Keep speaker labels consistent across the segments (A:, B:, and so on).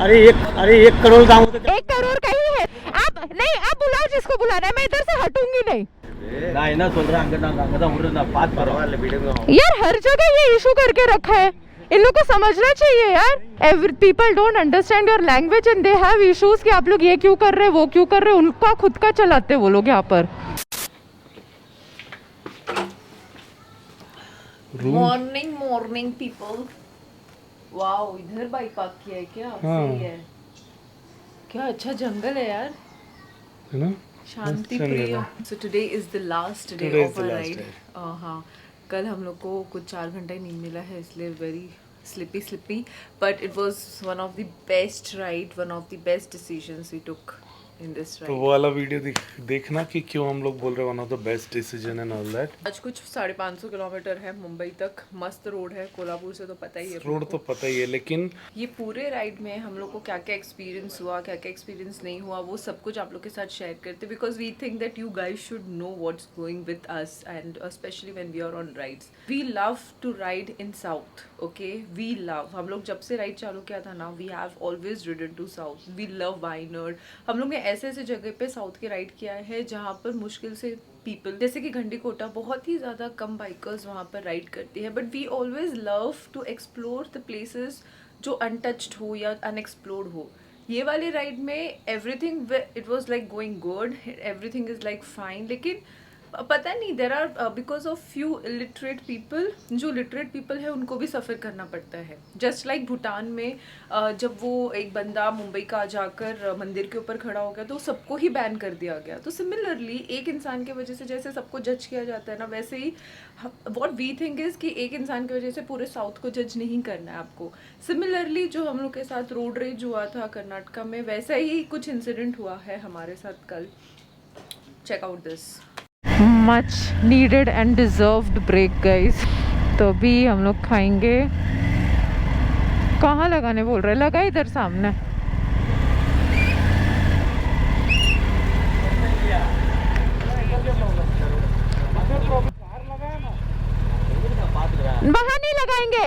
A: अरे 1 करोड़ दाम
B: 1 करोड़ का ही है। आप नहीं, आप बुलाओ जिसको बुलाना है, मैं इधर से हटूंगी नहीं। यार हर जगह ये इशू करके रखा है, इन लोग को समझना चाहिए यार। Every people don't understand your language and they have issues कि आप लोग ये क्यों कर रहे हैं, वो क्यों कर रहे हैं। उनका खुद का चलाते वो लोग यहाँ पर। Morning morning people. वाओ, इधर बाइक पार्क किया है क्या? सही है। क्या अच्छा जंगल है यार,
C: है ना,
B: शांति प्रिय। So today is the last day of our ride. हाँ, कल हम लोग को कुछ 4 घंटा ही नींद मिला है, इसलिए very sleepy but it was one of the best ride, one of the best decisions we took in this ride.
C: तो वो वाला वीडियो देखना कि क्यों हम लोग बोल रहे हैं one of the best decision and all that.
B: आज कुछ 550 किलोमीटर है मुंबई तक। मस्त रोड है, कोल्हापुर से तो पता ही है,
C: रोड तो पता ही है, लेकिन
B: ये पूरे राइड में हम लोग को क्या क्या एक्सपीरियंस हुआ, क्या क्या एक्सपीरियंस नहीं हुआ, वो सब कुछ आप लोग के साथ शेयर करते, because we think that you guys should know what's going with us and specially when we are on rides. We love to ride in south, okay, we love. हम लोग जब से राइड चालू किया था ना, we have always ridden to south. We love Wayanad. हम लोग ने ऐसे ऐसे जगह पे साउथ के राइड किया है जहाँ पर मुश्किल से पीपल, जैसे कि गंडीकोटा, बहुत ही ज़्यादा कम बाइकर्स वहाँ पर राइड करती है, but we always love to explore the places जो अनटच्ड हो या अनएक्सप्लोर्ड हो। ये वाली राइड में everything it was like going good, everything is like fine, लेकिन पता नहीं, there are because of few illiterate people, जो लिटरेट पीपल है उनको भी सफ़र करना पड़ता है। जस्ट लाइक भूटान में जब वो एक बंदा मुंबई का जाकर मंदिर के ऊपर खड़ा हो गया तो सबको ही बैन कर दिया गया। तो सिमिलरली एक इंसान की वजह से जैसे सबको जज किया जाता है ना, वैसे ही व्हाट वी थिंक इज़ कि एक इंसान की वजह से पूरे साउथ को जज नहीं करना है आपको। सिमिलरली जो हम लोग के साथ रोड रेज हुआ था कर्नाटका में, वैसा ही कुछ इंसिडेंट हुआ है हमारे साथ कल। Check out this much needed and deserved break guys. तो अभी हम लोग खाएंगे। कहाँ लगाने बोल रहे? लगा इधर सामने। वहाँ नहीं लगाएंगे।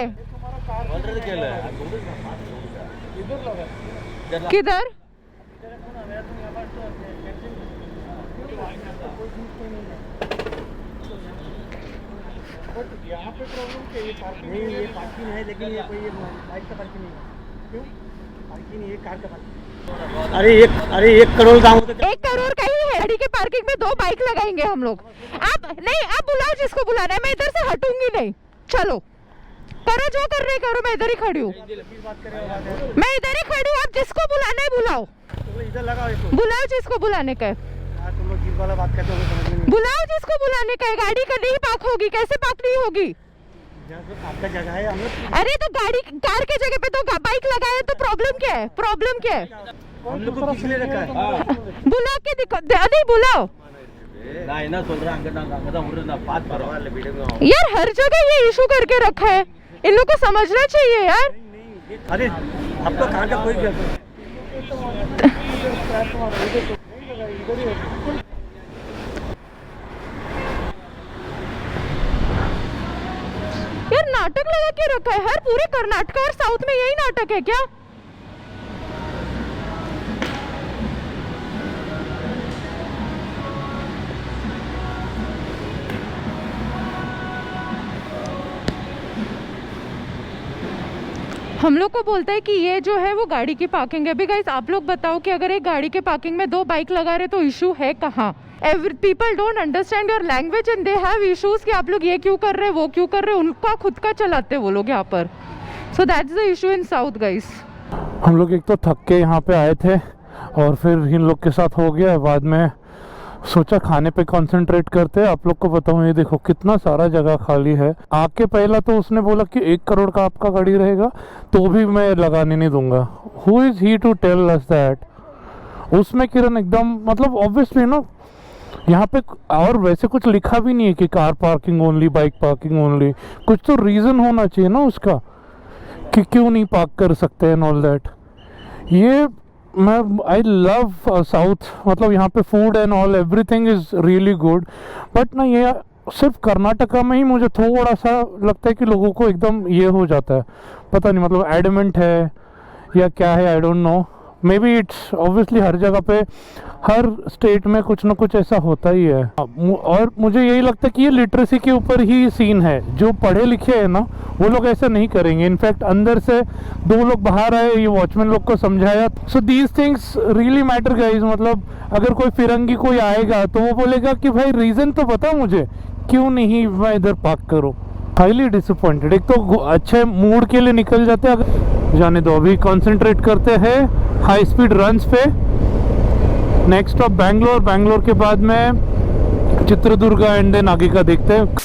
B: किधर?
A: यहाँ पे प्रॉब्लम क्या? ये पार्किंग नहीं, ये पार्किंग है, लेकिन ये कोई बाइक का पार्किंग नहीं है। क्यों पार्किंग नहीं है? कार का पार्किंग। अरे 1 करोड़ दाम
B: 1 करोड़ का ही है। गाड़ी के पार्किंग में 2 बाइक लगाएंगे हम लोग। आप नहीं, आप बुलाओ जिसको बुलाना है, मैं इधर से हटूंगी नहीं। चलो करो, जो कर रहे करो, मैं इधर ही खड़ी हूँ। मैं इधर ही खड़ी हूँ, आप जिसको बुलाना है बुलाओ।
A: इधर लगाओ,
B: बुलाओ जिसको बुलाने का है।
A: तुम लोग जिस वाला बात करते हो समझ में नहीं।
B: बुलाओ जिसको बुलाने का है। गाड़ी का नहीं पार्क होगी, कैसे पार्क नहीं होगी?
A: आपका जगह है, हम लोग।
B: अरे तो गाड़ी, कार के जगह पे तो बाइक लगाया, तो प्रॉब्लम क्या है? प्रॉब्लम क्या है?
A: हम लोग को किसने रखा है?
B: बुला के दिखा, नहीं बुलाओ यार। हर जगह ये इशू करके रखा है, इन लोग को समझना चाहिए यार।
A: अरे आपको कहाँ का कोई
B: यार नाटक लगा के रखा है। हर पूरे कर्नाटक और साउथ में यही नाटक है क्या? हम लोग को बोलता है कि ये जो है वो गाड़ी की पार्किंग है। अभी गाइस आप लोग बताओ कि अगर एक गाड़ी के पार्किंग में 2 बाइक लगा रहे तो इशू है कहाँ? Every people don't understand your language and they have issues कि आप लोग ये क्यों कर रहे हैं, वो क्यों कर रहे हैं। उनका खुद का चलाते वो लोग यहाँ पर। So that's the issue in south guys.
C: हम लोग एक तो थक के यहाँ पे आए थे और फिर इन लोग के साथ हो गया, बाद में सोचा खाने पे कंसंट्रेट करते हैं। आप लोग को बताऊं, ये देखो कितना सारा जगह खाली है। आके पहला तो उसने बोला कि 1 करोड़ का आपका गाड़ी रहेगा, तो भी मैं लगाने नहीं दूंगा। Who is he to tell us that? उसमें किरण एकदम, मतलब ऑब्वियसली ना, यहाँ पे और वैसे कुछ लिखा भी नहीं है कि car parking only, bike parking only. कुछ तो रीजन होना चाहिए ना उसका कि क्यों नहीं पार्क कर सकते एंड ऑल दैट। ये मैं आई लव साउथ, मतलब यहाँ पे food and all everything is really good, but ना ये सिर्फ कर्नाटका में ही मुझे थोड़ा सा लगता है कि लोगों को एकदम ये हो जाता है, पता नहीं, मतलब एडमेंट है या क्या है, I don't know. Maybe it's obviously हर जगह पे, हर स्टेट में कुछ ना कुछ ऐसा होता ही है। और मुझे यही लगता है कि ये लिटरेसी के ऊपर ही सीन है। जो पढ़े लिखे हैं ना, वो लोग ऐसा नहीं करेंगे। इनफैक्ट अंदर से 2 लोग बाहर आए, ये वॉचमैन लोग को समझाया। So these things really matter guys. मतलब अगर कोई फिरंगी कोई आएगा तो वो बोलेगा कि भाई रीज़न तो बता मुझे, क्यों नहीं मैं इधर पार्क करूँ। Highly disappointed. एक तो अच्छे मूड के लिए निकल जाते हैं, अगर जाने दो। अभी कॉन्सेंट्रेट करते हैं हाई स्पीड रन्स पे। नेक्स्ट स्टॉप बैंगलोर, बैंगलोर के बाद में चित्रदुर्गा एंड देन आगे का देखते हैं।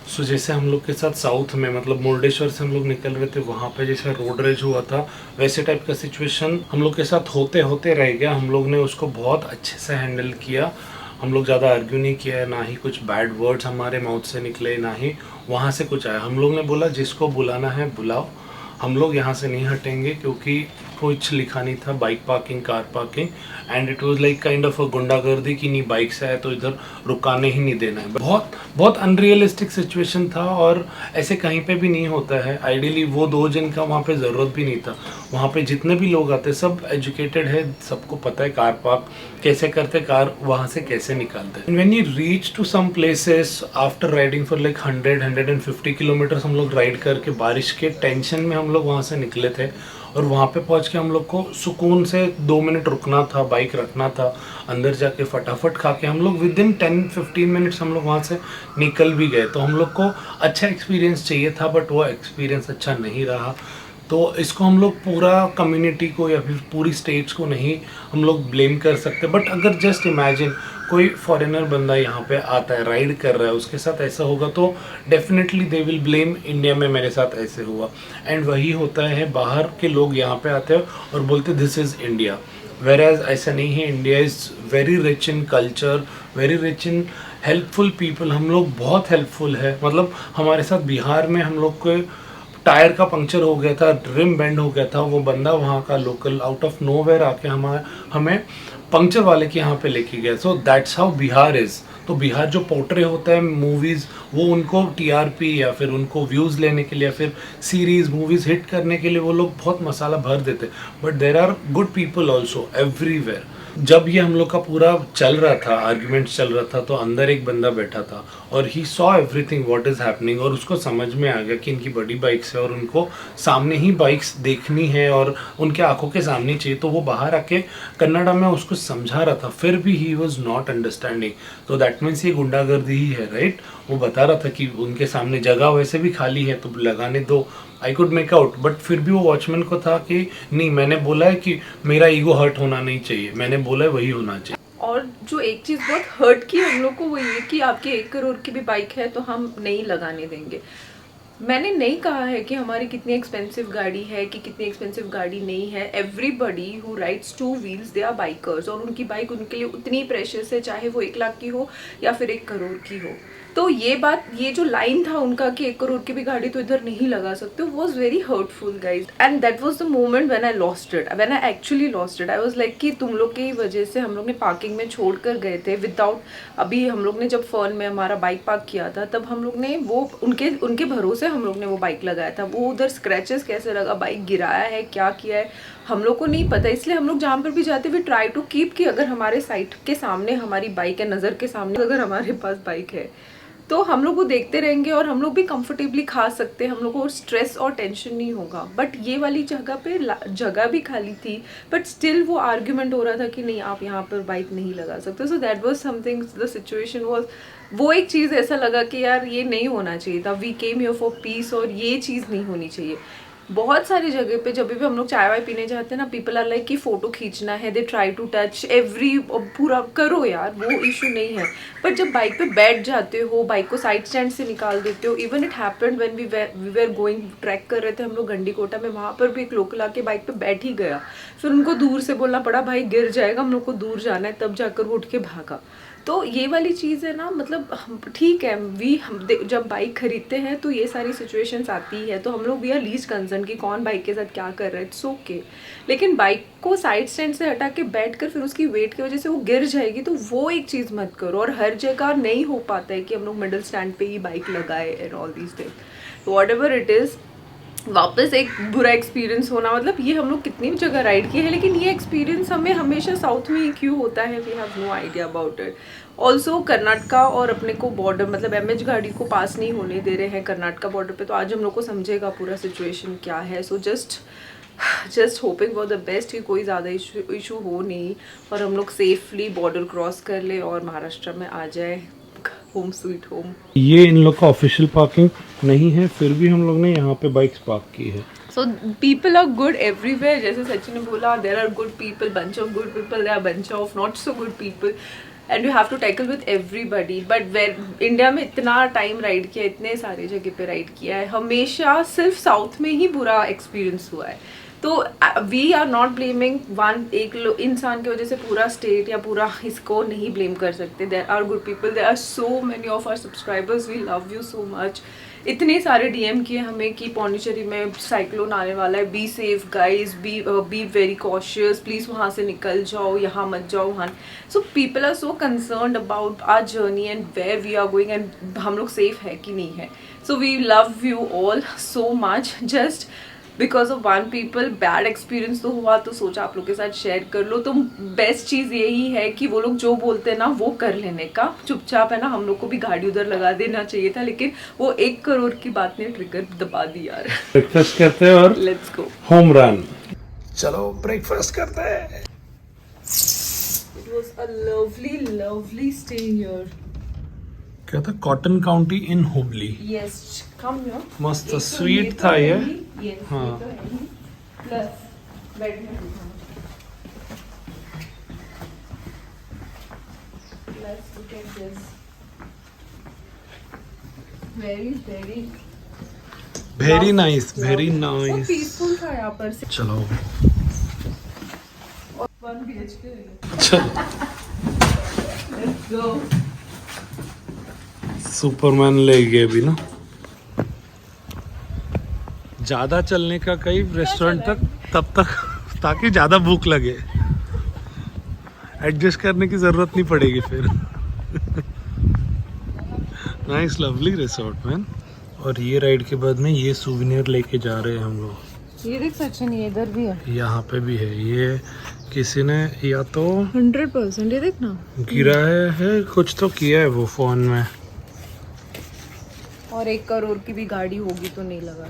C: सो जैसे हम लोग के साथ साउथ में, मतलब मुर्डेश्वर से हम लोग निकल रहे थे, वहाँ पे जैसे रोड रेज हुआ था, वैसे टाइप का सिचुएशन हम लोग के साथ होते होते रह गया। हम लोग ने उसको बहुत अच्छे से हैंडल किया। हम लोग ज़्यादा आर्ग्यू नहीं किया, ना ही कुछ बैड वर्ड्स हमारे माउथ से निकले, ना ही वहाँ से कुछ आया। हम लोग ने बोला जिसको बुलाना है बुलाओ, हम लोग यहाँ से नहीं हटेंगे, क्योंकि कुछ लिखा नहीं था bike parking, car parking, and it was like kind of a गुंडागर्दी कि नहीं बाइक से आए तो इधर रुकाने ही नहीं देना है। बहुत बहुत अनरियलिस्टिक सिचुएशन था और ऐसे कहीं पे भी नहीं होता है। आइडियली वो 2 जन का वहाँ पे ज़रूरत भी नहीं था। वहाँ पे जितने भी लोग आते सब एजुकेटेड है, सबको पता है कार पार्क कैसे करते, कार वहाँ से कैसे निकालते। When you reach to some places after riding for like 100-150 kilometers, हम लोग राइड करके बारिश के टेंशन में हम लोग वहाँ से निकले थे। और वहाँ पे पहुँच के हम लोग को सुकून से 2 मिनट रुकना था, बाइक रखना था, अंदर जाके फटाफट खा के हम लोग विद इन 10-15 मिनट्स हम लोग वहाँ से निकल भी गए। तो हम लोग को अच्छा एक्सपीरियंस चाहिए था, बट वो एक्सपीरियंस अच्छा नहीं रहा। तो इसको हम लोग पूरा कम्युनिटी को या फिर पूरी स्टेट्स को नहीं हम लोग ब्लेम कर सकते। बट अगर जस्ट इमेजिन कोई फॉरेनर बंदा यहाँ पे आता है, राइड कर रहा है, उसके साथ ऐसा होगा तो definitely they will blame India में मेरे साथ ऐसे हुआ। एंड वही होता है, बाहर के लोग यहाँ पे आते हैं और बोलते this is India, whereas ऐसा नहीं है। India is very rich in culture, very rich in helpful people. हम लोग बहुत हेल्पफुल है। मतलब हमारे साथ बिहार में हम लोग को टायर का पंक्चर हो गया था, रिम बेंड हो गया था, वो बंदा वहाँ का लोकल आउट ऑफ नोवेयर आके हमें पंक्चर वाले के यहाँ पे लेके गया। So that's how Bihar is. तो बिहार जो पोर्ट्रे होता है मूवीज़, वो उनको टीआरपी या फिर उनको व्यूज़ लेने के लिए या फिर सीरीज़ मूवीज़ हिट करने के लिए वो लोग बहुत मसाला भर देते। But there are good people also everywhere. जब ये हम लोग का पूरा चल रहा था, आर्ग्यूमेंट्स चल रहा था, तो अंदर एक बंदा बैठा था और he saw everything what is happening. और उसको समझ में आ गया कि इनकी बड़ी बाइक्स है और उनको सामने ही बाइक्स देखनी है और उनके आंखों के सामने चाहिए। तो वो बाहर आके कन्नड़ा में उसको समझा रहा था, फिर भी ही वॉज नॉट अंडरस्टैंडिंग। तो दैट मीन्स ये गुंडागर्दी ही है, राइट। वो बता रहा था कि उनके सामने जगह वैसे भी खाली है तो लगाने दो। I could make out, but फिर भी वो वॉचमैन को था कि नहीं, मैंने बोला है कि मेरा ईगो हर्ट होना नहीं चाहिए, मैंने बोला है वही होना चाहिए।
B: और जो एक चीज़ बहुत हर्ट की हम लोग को वो ये कि आपकी 1 करोड़ की भी बाइक है तो हम नहीं लगाने देंगे। मैंने नहीं कहा है कि हमारी कितनी एक्सपेंसिव गाड़ी है कि कितनी एक्सपेंसिव गाड़ी नहीं है। Everybody who rides 2 wheels they are bikers, और उनकी बाइक उनके लिए उतनी प्रेशियस है, चाहे वो 1 लाख की हो या फिर 1 करोड़ की हो। तो ये बात, ये जो लाइन था उनका कि 1 करोड़ की भी गाड़ी तो इधर नहीं लगा सकते, was very hurtful guys. And that was the moment when I lost it, when I actually lost it. I was like कि तुम लोग की वजह से हम लोग ने पार्किंग में छोड़ कर गए थे विदाउट, अभी हम लोग ने जब फर्न में हमारा बाइक पार्क किया था तब हम लोग ने वो उनके भरोसे हम लोग ने वो बाइक लगाया था। वो उधर स्क्रैचेस कैसे लगा, बाइक गिराया है, क्या किया है, हम लोग को नहीं पता। इसलिए हम लोग जहाँ पर भी जाते वी ट्राई टू कीप कि अगर हमारे साइट के सामने हमारी बाइक है, नज़र के सामने अगर हमारे पास बाइक है तो हम लोग वो देखते रहेंगे और हम लोग भी कंफर्टेबली खा सकते हैं, हम लोग को स्ट्रेस और टेंशन नहीं होगा। बट ये वाली जगह पे जगह भी खाली थी, बट स्टिल वो आर्ग्यूमेंट हो रहा था कि नहीं आप यहाँ पर बाइक नहीं लगा सकते। So that was something, the situation was, वो एक चीज़ ऐसा लगा कि यार ये नहीं होना चाहिए था। We came here for peace और ये चीज़ नहीं होनी चाहिए। बहुत सारी जगह पे जब भी हम लोग चाय वाय पीने जाते हैं ना, पीपल आर लाइक कि फ़ोटो खींचना है, they try to touch every, पूरा करो यार, वो इशू नहीं है। पर जब बाइक पे बैठ जाते हो, बाइक को साइड स्टैंड से निकाल देते हो। Even it happened when we were going, track कर रहे थे हम लोग गंडीकोटा में, वहाँ पर भी एक लोकल आके बाइक पे बैठ ही गया। फिर उनको दूर से बोलना पड़ा भाई गिर जाएगा, हम लोग को दूर जाना है, तब जाकर वो उठ के भागा। तो ये वाली चीज़ है ना, मतलब ठीक है, हम जब बाइक खरीदते हैं तो ये सारी सिचुएशंस आती है, तो हम लोग वी आर लीस्ट कंसर्न कि कौन बाइक के साथ क्या कर रहा है, इट्स ओके। लेकिन बाइक को साइड स्टैंड से हटा के बैठ कर फिर उसकी वेट की वजह से वो गिर जाएगी, तो वो एक चीज़ मत करो। और हर जगह नहीं हो पाता है कि हम लोग मिडिल स्टैंड पे ही बाइक लगाए and all these things, whatever it is. वापस एक बुरा एक्सपीरियंस होना, मतलब ये हम लोग कितनी भी जगह राइड किए हैं, लेकिन ये एक्सपीरियंस हमें हमेशा साउथ में ही क्यों होता है, we have no idea about it. Also Karnataka और अपने को बॉर्डर, मतलब एमएच गाड़ी को पास नहीं होने दे रहे हैं कर्नाटका बॉर्डर पे, तो आज हम लोग को समझेगा पूरा सिचुएशन क्या है। So just hoping for the best कि कोई ज़्यादा इशू हो नहीं और हम लोग सेफली बॉर्डर क्रॉस कर ले और महाराष्ट्र में आ जाए, होम स्वीट होम।
C: ये इन लोग का ऑफिशियल पार्किंग नहीं है, फिर भी हम लोग ने यहाँ पे बाइक्स पार्क की है।
B: So people are good everywhere, जैसे सचिन ने बोला, there are good people, bunch of good people, there are bunch of not so good people, and you have to tackle with everybody. But where India में इतना time ride किया, इतने सारे जगह पे राइड किया है, हमेशा सिर्फ साउथ में ही बुरा एक्सपीरियंस हुआ है। तो वी आर नॉट ब्लेमिंग एक इंसान की वजह से पूरा स्टेट या पूरा इसको नहीं ब्लेम कर सकते। There are good people, there are so many of our subscribers, we love you so much. इतने सारे डीएम किए हमें कि पौंडीचेरी में साइक्लोन आने वाला है, be safe guys, be very cautious, please वहाँ से निकल जाओ, यहाँ मत जाओ वहाँ। So people are so concerned about our journey and where we are going and हम लोग सेफ है कि नहीं है। So we love you all so much. Just because of one people bad experience तो हुआ, तो सोचा आप लोग के साथ शेयर कर लो। तो बेस्ट चीज़ यही है कि वो लोग जो बोलते हैं ना वो कर लेने का, चुपचाप है ना। हम लोग को भी गाड़ी उधर लगा देना चाहिए था, लेकिन वो 1 करोड़ की बात ने ट्रिगर दबा दी यार।
C: ब्रेकफास्ट करते हैं और
B: लेट्स गो
C: होम रन। चलो ब्रेकफास्ट करते हैं।
B: It was a lovely lovely stay here.
C: क्या था? Cotton county in Hubli.
B: Yes, come here.
C: मस्त स्वीट था ये।
B: यस,
C: हाँ।
B: प्लस बेड में let's look at this, very
C: nice, very nice.
B: Peaceful था यहाँ पर से।
C: चलो
B: और 1 BHK है।
C: चलो
B: लेट्स गो।
C: सुपरमैन ले गए अभी ना। ज्यादा चलने का कई रेस्टोरेंट तक तब तक ताकि ज्यादा भूख लगे, एडजस्ट करने की जरूरत नहीं पड़ेगी फिर। Nice lovely resort man. और ये राइड के बाद में ये सूवेनियर लेके जा रहे हैं हम लोग।
B: ये देख सचिन, ये इधर भी है,
C: यहाँ पे भी है। ये किसी ने या तो
B: 100%, ये देख ना,
C: गिराया है, कुछ तो किया है वो फोन में।
B: और 1 करोड़ की भी गाड़ी होगी तो नहीं लगा।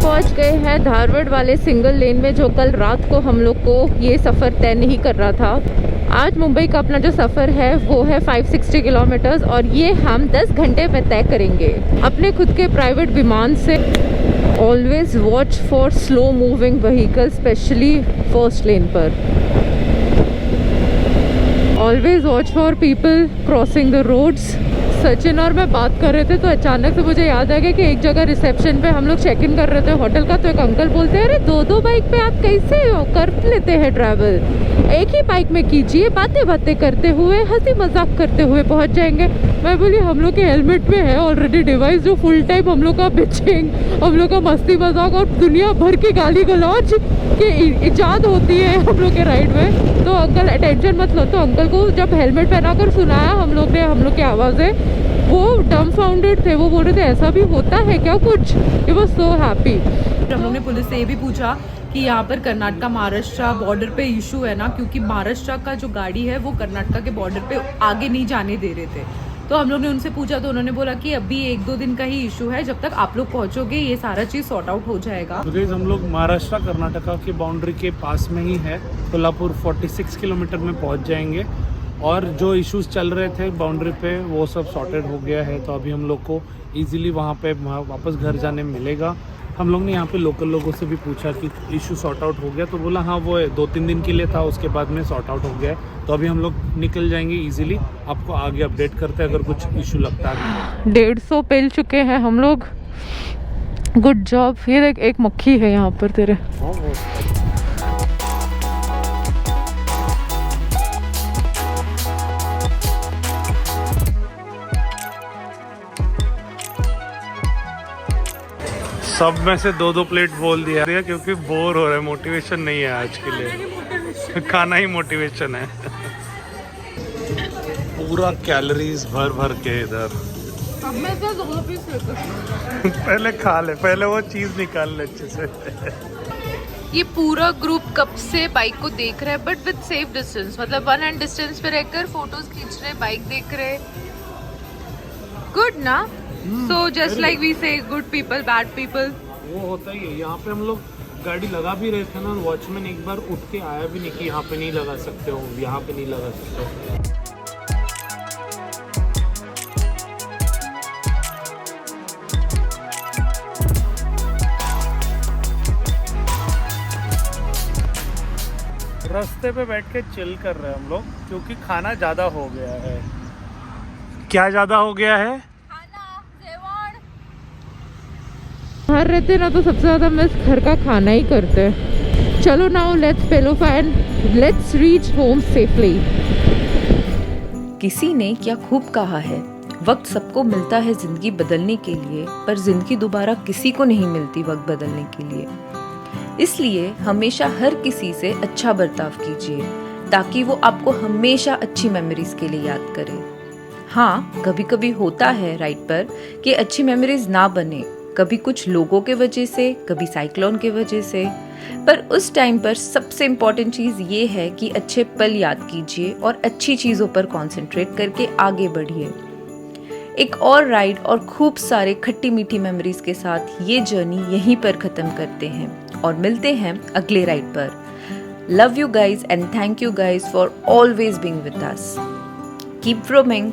B: पहुंच गए हैं धारवाड़ वाले सिंगल लेन में, जो कल रात को हम लोग को ये सफ़र तय नहीं कर रहा था। आज मुंबई का अपना जो सफ़र है वो है 560 किलोमीटर्स और ये हम 10 घंटे में तय करेंगे अपने खुद के प्राइवेट विमान से। Always watch for slow moving vehicle, specially first lane पर। Always watch for people crossing the roads. Sachin और मैं बात कर रहे थे तो अचानक से मुझे याद आ गया कि एक जगह रिसेप्शन पे हम लोग चेक इन कर रहे थे होटल का, तो एक अंकल बोलते हैं, अरे 2-2 बाइक पे आप कैसे हो कर लेते हैं ट्रैवल, एक ही बाइक में कीजिए, बातें बातें करते हुए हंसी मजाक करते हुए पहुंच जाएंगे। मैं बोली हम लोग के हेलमेट में है ऑलरेडी डिवाइस जो फुल टाइम हम लोग का बिचिंग, हम लोग का मस्ती मजाक और दुनिया भर की गाली गलौज की इजाद होती है हम लोग के राइड में। तो अंकल टेंशन मत लो। तो अंकल को जब हेलमेट पहना कर सुनाया हम लोग ने, हम लोग की आवाज़ें, वो डम्बफाउंडेड थे। वो बोल रहे थे ऐसा भी होता है क्या कुछ। He was so happy. हम लोग ने पुलिस से ये भी पूछा कि यहाँ पर कर्नाटका महाराष्ट्र बॉर्डर पे इशू है ना, क्योंकि महाराष्ट्र का जो गाड़ी है वो कर्नाटका के बॉर्डर पे आगे नहीं जाने दे रहे थे। तो हम लोग ने उनसे पूछा तो उन्होंने बोला कि अभी 1-2 दिन का ही इशू है, जब तक आप लोग पहुँचोगे ये सारा चीज़ सॉर्ट आउट हो जाएगा।
C: तो हम लोग महाराष्ट्र कर्नाटका की बाउंड्री के पास में ही है, कोल्हापुर 46 किलोमीटर में पहुँच जाएंगे। और जो इश्यूज चल रहे थे बाउंड्री पे वो सब सॉर्टेड हो गया है, तो अभी हम लोग को इजीली वहाँ पे वापस घर जाने मिलेगा। हम लोग ने यहाँ पे लोकल लोगों से भी पूछा कि इशू सॉर्ट आउट हो गया, तो बोला हाँ वो 2-3 दिन के लिए था, उसके बाद में सॉर्ट आउट हो गया है। तो अभी हम लोग निकल जाएंगे इजीली, आपको आगे अपडेट करते हैं अगर कुछ इशू लगता है।
B: 150 पेल चुके हैं हम लोग गुड जॉब। फिर एक मक्खी है यहाँ पर तेरे।
C: सब में से 2-2 प्लेट बोल दिया क्योंकि बोर हो रहा है, मोटिवेशन नहीं है आज के लिए। खाना ही मोटिवेशन है। पूरा कैलोरीज भर भर के इधर।
B: अब मैं तो 2 पीस लेकर
C: पहले खा ले, पहले वो चीज निकाल ले अच्छे से।
B: ये पूरा ग्रुप कब से बाइक को देख रहा है, बट विद सेफ डिस्टेंस, मतलब 1 हैंड डिस्टेंस पे रहकर फोटोज खींच रहे, बाइक देख रहे। गुड ना? सो जस्ट लाइक वी से गुड पीपल बैड पीपल,
C: वो होता ही है। यहाँ पे हम लोग गाड़ी लगा भी रहे थे ना, वॉचमैन एक बार उठ के आया भी नहीं कि यहाँ पे नहीं लगा सकते हो, यहाँ पे नहीं लगा सकते हो। रास्ते पे बैठ के चिल कर रहे हैं हम लोग क्योंकि खाना ज़्यादा हो गया है। क्या ज़्यादा हो गया है?
B: बाहर रहते ना तो सबसे ज़्यादा मिस घर का खाना ही करते हैं। चलो now let's pull over and let's reach home safely. किसी ने क्या खूब कहा है, वक्त सबको मिलता है जिंदगी बदलने के लिए, पर जिंदगी दोबारा किसी को नहीं मिलती वक्त बदलने के लिए। इसलिए हमेशा हर किसी से अच्छा बर्ताव कीजिए ताकि वो आपको हमेशा अच्छी मेमोरीज के लिए याद करे। हाँ, कभी कभी होता है राइड पर कि अच्छी मेमोरीज ना बने, कभी कुछ लोगों के वजह से, कभी साइक्लोन के वजह से, पर उस टाइम पर सबसे इम्पॉर्टेंट चीज़ ये है कि अच्छे पल याद कीजिए और अच्छी चीज़ों पर कंसंट्रेट करके आगे बढ़िए। एक और राइड और खूब सारे खट्टी मीठी मेमोरीज के साथ ये जर्नी यहीं पर ख़त्म करते हैं और मिलते हैं अगले राइड पर। Love you guys and thank you guys for always being with us. Keep roaming.